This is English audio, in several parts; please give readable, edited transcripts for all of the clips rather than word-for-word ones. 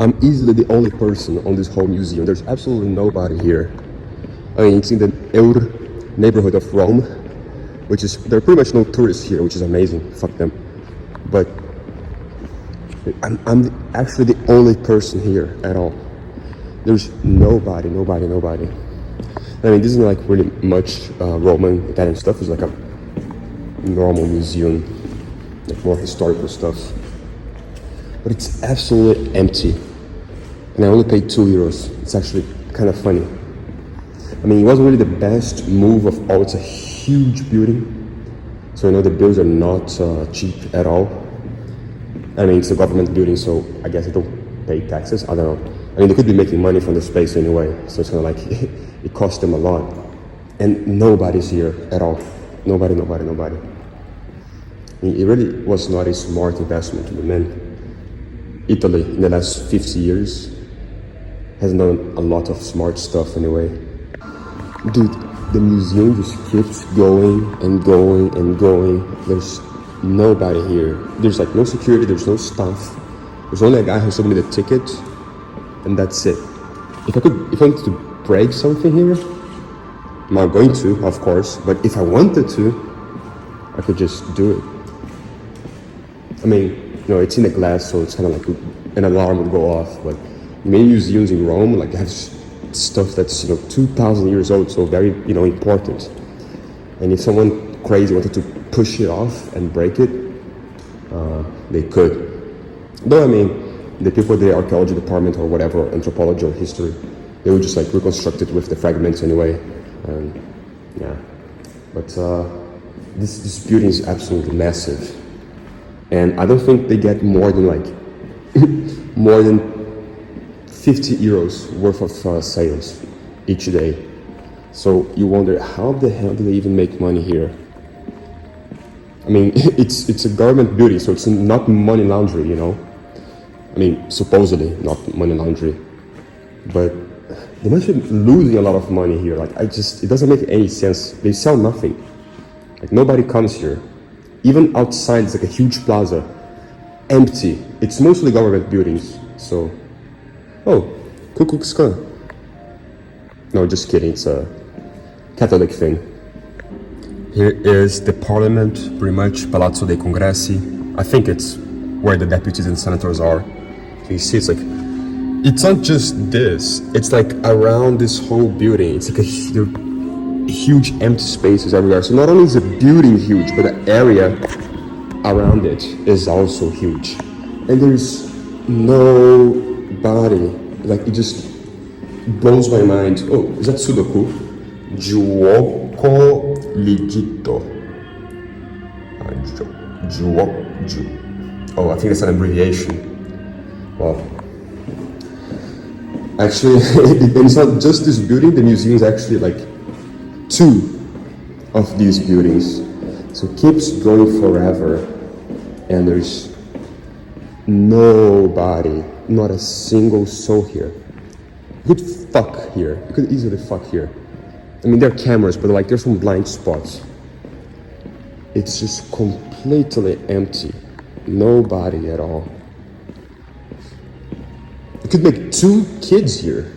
I'm easily the only person on this whole museum. There's absolutely nobody here. I mean, it's in the Eur neighborhood of Rome, which is, there are pretty much no tourists here, which is amazing, fuck them. But I'm actually the only person here at all. There's nobody. I mean, this isn't like really much Roman, Italian stuff. It's like a normal museum, like more historical stuff. But it's absolutely empty. And I only paid €2. It's actually kind of funny. I mean, it wasn't really the best move of all. It's a huge building. So I know the bills are not cheap at all. I mean, it's a government building, so I guess they don't pay taxes. I don't know. I mean, they could be making money from the space anyway. So it's kind of like, it costs them a lot. And nobody's here at all. Nobody. I mean, it really was not a smart investment. I mean, Italy, in the last 50 years, has done a lot of smart stuff anyway. Dude, the museum just keeps going and going and going. There's nobody here. There's like no security, there's no staff. There's only a guy who sold me the ticket, and that's it. If I wanted to break something here, I'm not going to, of course, but if I wanted to, I could just do it. I mean, you know, it's in the glass, so it's kind of like an alarm would go off, but many museums in Rome like have stuff that's, you know, 2,000 years old, so very, you know, important. And if someone crazy wanted to push it off and break it, they could. Though, I mean, the people at the archaeology department or whatever, anthropology or history, they would just like reconstruct it with the fragments anyway. And yeah, but this building is absolutely massive. And I don't think they get more than like, more than €50 worth of sales each day. So you wonder, how the hell do they even make money here? I mean, it's a government building, so it's not money laundering, you know? I mean, supposedly not money laundering. But they must be losing a lot of money here. Like, it doesn't make any sense. They sell nothing. Like, nobody comes here. Even outside, it's like a huge plaza. Empty. It's mostly government buildings, so... Oh, Ku Klux Klan. No, just kidding, it's a Catholic thing. Here is the parliament, pretty much, Palazzo dei Congressi. I think it's where the deputies and senators are. You see, it's like, it's not just this, it's like around this whole building. It's like a huge empty spaces everywhere. So not only is the building huge, but the area around it is also huge. And there's nobody. Like, it just blows my mind. Oh, is that Sudoku? Gioco Ligito. Oh, I think it's an abbreviation. Well, actually, it's not just this building. The museum is actually like 2 of these buildings. So it keeps going forever. And there's nobody, not a single soul here. You could fuck here. You could easily fuck here. I mean, there are cameras, but like there's some blind spots. It's just completely empty. Nobody at all. You could make 2 kids here.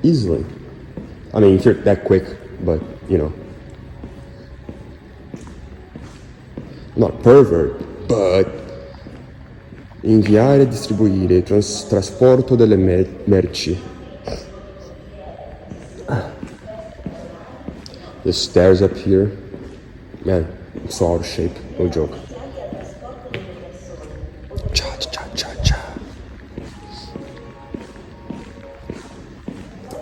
Easily. I mean, if you're that quick, but, you know. I'm not a pervert, but inviare e distribuire, trasporto delle merci. The stairs up here, man, it's so out of shape, no joke. Cha cha cha cha.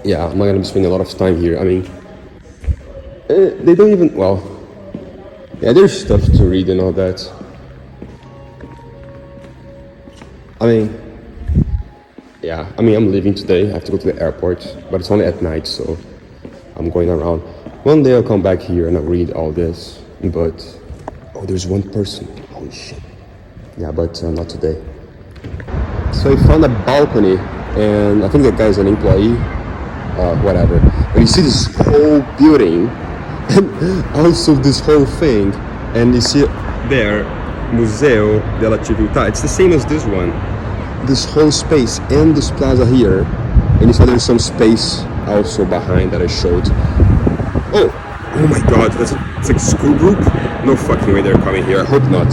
Yeah, I'm not gonna be spending a lot of time here. I mean, they don't even, well, yeah, there's stuff to read and all that. I mean, yeah, I mean, I'm leaving today. I have to go to the airport, but it's only at night, so I'm going around. One day I'll come back here and I'll read all this, but, oh, there's one person. Holy shit. Yeah, but not today. So I found a balcony, and I think that guy's an employee, whatever. But you see this whole building, and also this whole thing, and you see there, Museo della Civiltà. It's the same as this one. this whole space and this plaza here, and you saw there's some space also behind that I showed. Oh my god, it's like a school group? No fucking way they're coming here, I hope not.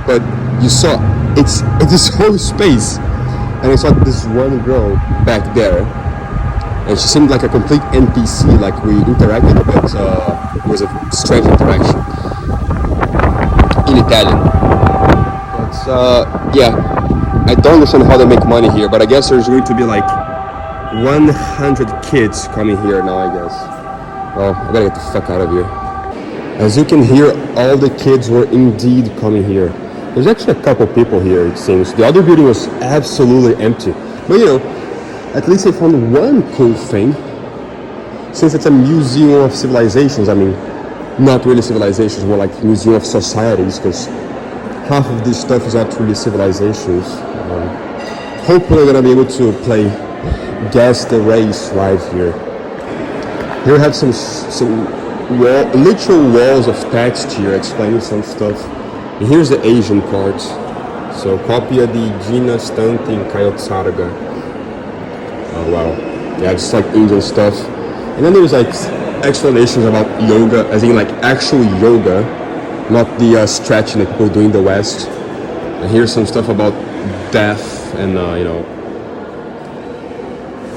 But you saw, it's this whole space, and I saw this one girl back there, and she seemed like a complete NPC, like we interacted, but it was a strange interaction in Italian. But yeah, I don't understand how they make money here, but I guess there's going to be like 100 kids coming here now, I guess. Well, I gotta get the fuck out of here. As you can hear, all the kids were indeed coming here. There's actually a couple people here, it seems. The other building was absolutely empty. But you know, at least I found one cool thing. Since it's a museum of civilizations, I mean, not really civilizations, more like museum of societies, because half of this stuff is not really civilizations. Hopefully I'm gonna be able to play Guess the Race live here. Here we have some literal walls of text here explaining some stuff. And here's the Asian part. So, copia di Gina Stante in Kayotsaga. Oh wow. Yeah, just like Indian stuff. And then there's like explanations about yoga, as in like actual yoga, not the stretching that people do in the West. And here's some stuff about death and, you know,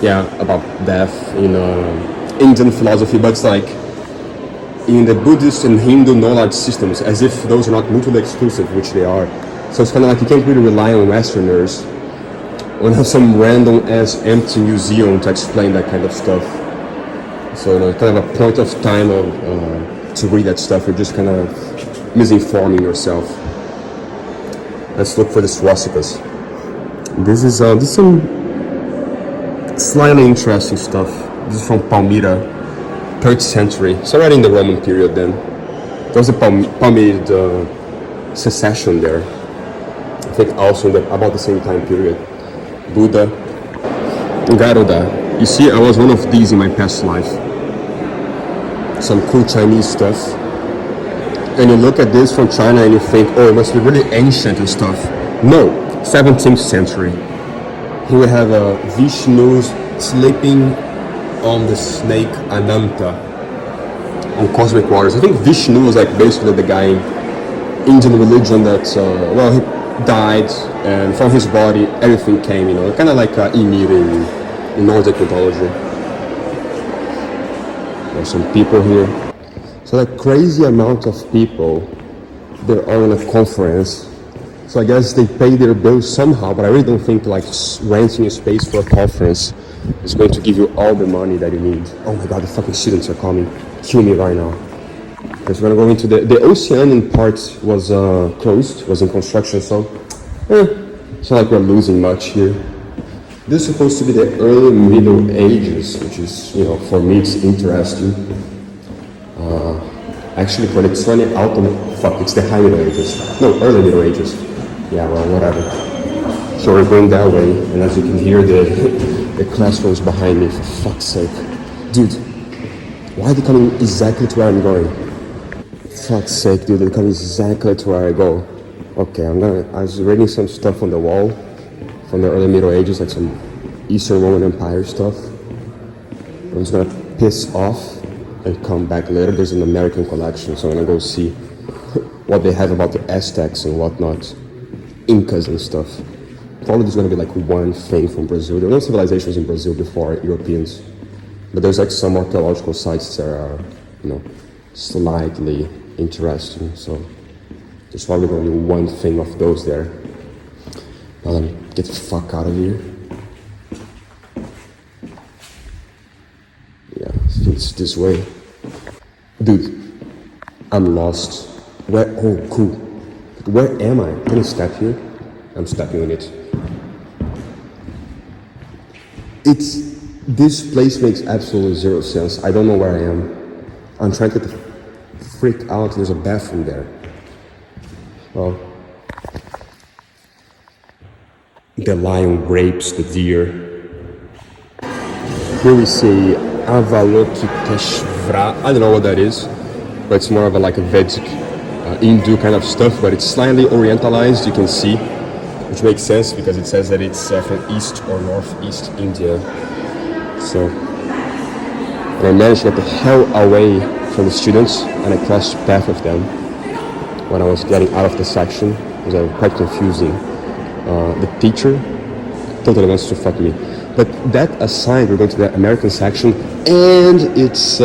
yeah, about death in Indian philosophy, but it's like in the Buddhist and Hindu knowledge systems, as if those are not mutually exclusive, which they are. So it's kind of like you can't really rely on Westerners or have some random ass empty museum to explain that kind of stuff. So you know, kind of a point of time to read that stuff. You're just kind of misinforming yourself. Let's look for the swastikas. This is some slightly interesting stuff. This is from Palmyra, 3rd century. So right in the Roman period then. There was a Palmyride secession there. I think also about the same time period. Buddha, Garuda. You see, I was one of these in my past life. Some cool Chinese stuff. And you look at this from China and you think, oh, it must be really ancient and stuff. No, 17th century. Here we have Vishnu's sleeping on the snake Ananta on cosmic waters. I think Vishnu was like basically the guy in Indian religion that, well, he died and from his body everything came, you know, kind of like Ymir in Nordic mythology. There's some people here. So like crazy amount of people, they're all in a conference. So I guess they pay their bills somehow, but I really don't think like renting a space for a conference is going to give you all the money that you need. Oh my god, the fucking students are coming. Kill me right now. Because we're gonna go into the Oceanian part was closed, was in construction, so it's not like we're losing much here. This is supposed to be the early Middle Ages, which is, you know, for me it's interesting. Actually, for the 20 fuck, it's the High Middle Ages. No, early Middle Ages. Yeah, well, whatever. So we're going that way, and as you can hear, the classrooms behind me, for fuck's sake. Dude, why are they coming exactly to where I'm going? Fuck's sake, dude, they're coming exactly to where I go. Okay, I was reading some stuff on the wall from the early Middle Ages, like some Eastern Roman Empire stuff. I'm just gonna piss off and come back later. There's an American collection, so I'm gonna go see what they have about the Aztecs and whatnot, Incas and stuff. Probably there's gonna be like one thing from Brazil. There were no civilizations in Brazil before Europeans, but there's like some archaeological sites that are, you know, slightly interesting. So there's probably gonna be one thing of those there. Now let me get the fuck out of here. Yeah, it's this way. Dude, I'm lost. Where? Oh, cool. Where am I? Can I step here? I'm stepping on it. This place makes absolutely zero sense. I don't know where I am. I'm trying to freak out. There's a bathroom there. Well, the lion rapes the deer. Here we see Avalokiteshvara. I don't know what that is, but it's more of like a Vedic Hindu kind of stuff, but it's slightly orientalized. You can see which makes sense because it says that it's from East or Northeast India. So, and I managed to get the hell away from the students, and I crossed path with them when I was getting out of the section. It was quite confusing. The teacher totally wants to fuck me. But that aside, we're going to the American section, and it's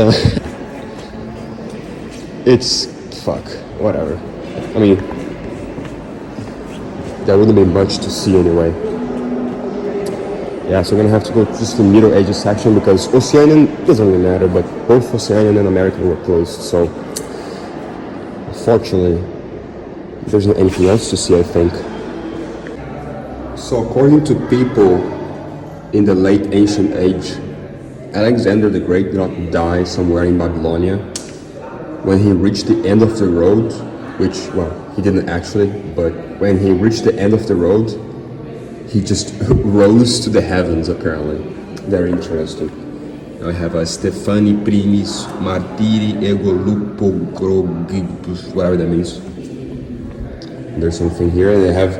it's fuck, whatever. I mean, there wouldn't be much to see anyway. Yeah, so we're gonna have to go just to the Middle Ages section because Oceanian doesn't really matter, but both Oceanian and American were closed, so unfortunately, there's not anything else to see, I think. So according to people in the late ancient age, Alexander the Great did not die somewhere in Babylonia. When he reached the end of the road, which, well, he didn't actually, but when he reached the end of the road, he just rose to the heavens, apparently. Very interesting. I have a Stefani Primis Martiri Ego Lupo Grogibus, whatever that means. There's something here, and they have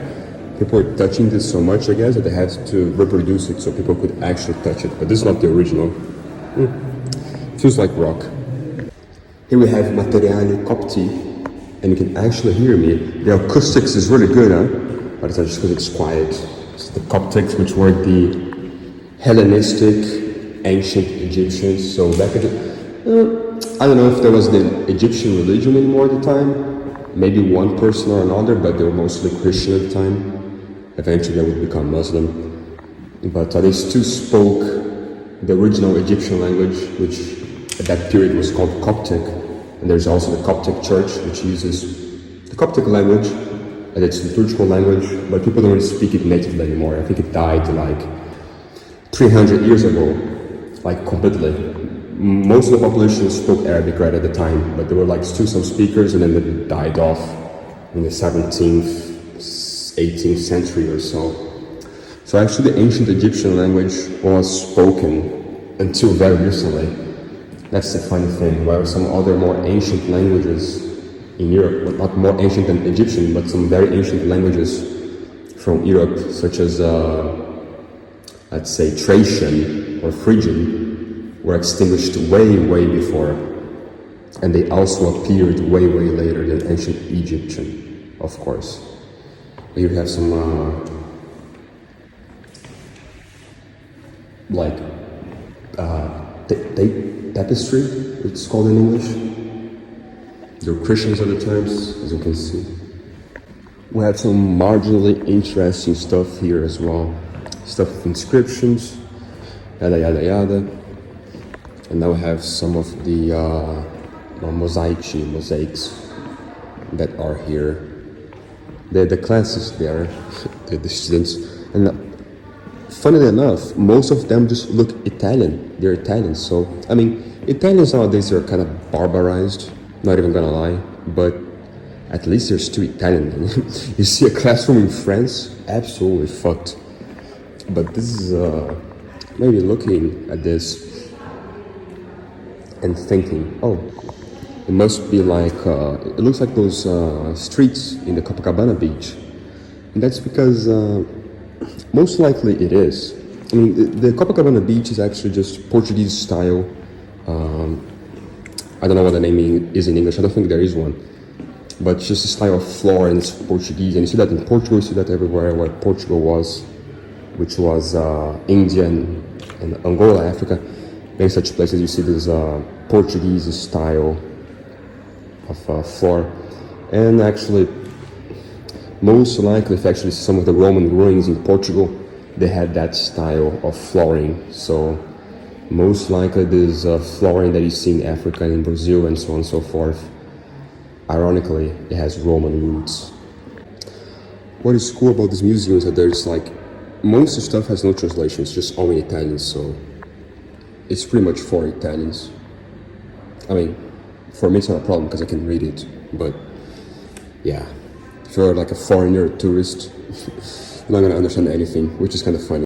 people are touching this so much, I guess, that they had to reproduce it so people could actually touch it. But this is not the original. Feels like rock. Here we have Materiali Copti, and you can actually hear me. The acoustics is really good, huh? But it's not just because it's quiet. It's the Coptics, which were the Hellenistic ancient Egyptians. So back at the, I don't know if there was the Egyptian religion anymore at the time. Maybe one person or another, but they were mostly Christian at the time. Eventually they would become Muslim. But they still spoke the original Egyptian language, which at that period was called Coptic. And there's also the Coptic Church, which uses the Coptic language as its liturgical language, but people don't really speak it natively anymore. I think it died like 300 years ago, like completely. Most of the population spoke Arabic right at the time, but there were like still some speakers, and then they died off in the 17th, 18th century or so. So actually the ancient Egyptian language was spoken until very recently. That's the funny thing, while some other more ancient languages in Europe, well, not more ancient than Egyptian, but some very ancient languages from Europe, such as, let's say, Thracian or Phrygian, were extinguished way, way before. And they also appeared way, way later than ancient Egyptian, of course. Here we have some, tapestry, it's called in English. They were Christians at the times, as you can see. We have some marginally interesting stuff here as well. Stuff with inscriptions, yada yada yada. And now we have some of the mosaics that are here. The classes there, the students. And funnily enough, most of them just look Italian. They're Italian, so, I mean, Italians nowadays are kind of barbarized, not even gonna lie, but at least they're still Italian. You see a classroom in France, absolutely fucked. But this is, maybe looking at this and thinking, oh, it must be like, it looks like those streets in the Copacabana beach. And that's because, most likely it is. I mean, the Copacabana beach is actually just Portuguese style. I don't know what the name is in English, I don't think there is one. But it's just a style of Florence Portuguese, and you see that in Portugal, you see that everywhere where Portugal was, which was India and Angola, Africa. Many such places you see this Portuguese style of floor. And actually, most likely, if actually some of the Roman ruins in Portugal, they had that style of flooring. So most likely this flooring that you see in Africa and in Brazil and so on and so forth, ironically, it has Roman roots. What is cool about this museum is that there's like, most of the stuff has no translation, it's just all in Italian, so it's pretty much for Italians. I mean, for me it's not a problem because I can read it, but yeah, if you're like a foreigner, a tourist, you're not gonna understand anything, which is kind of funny.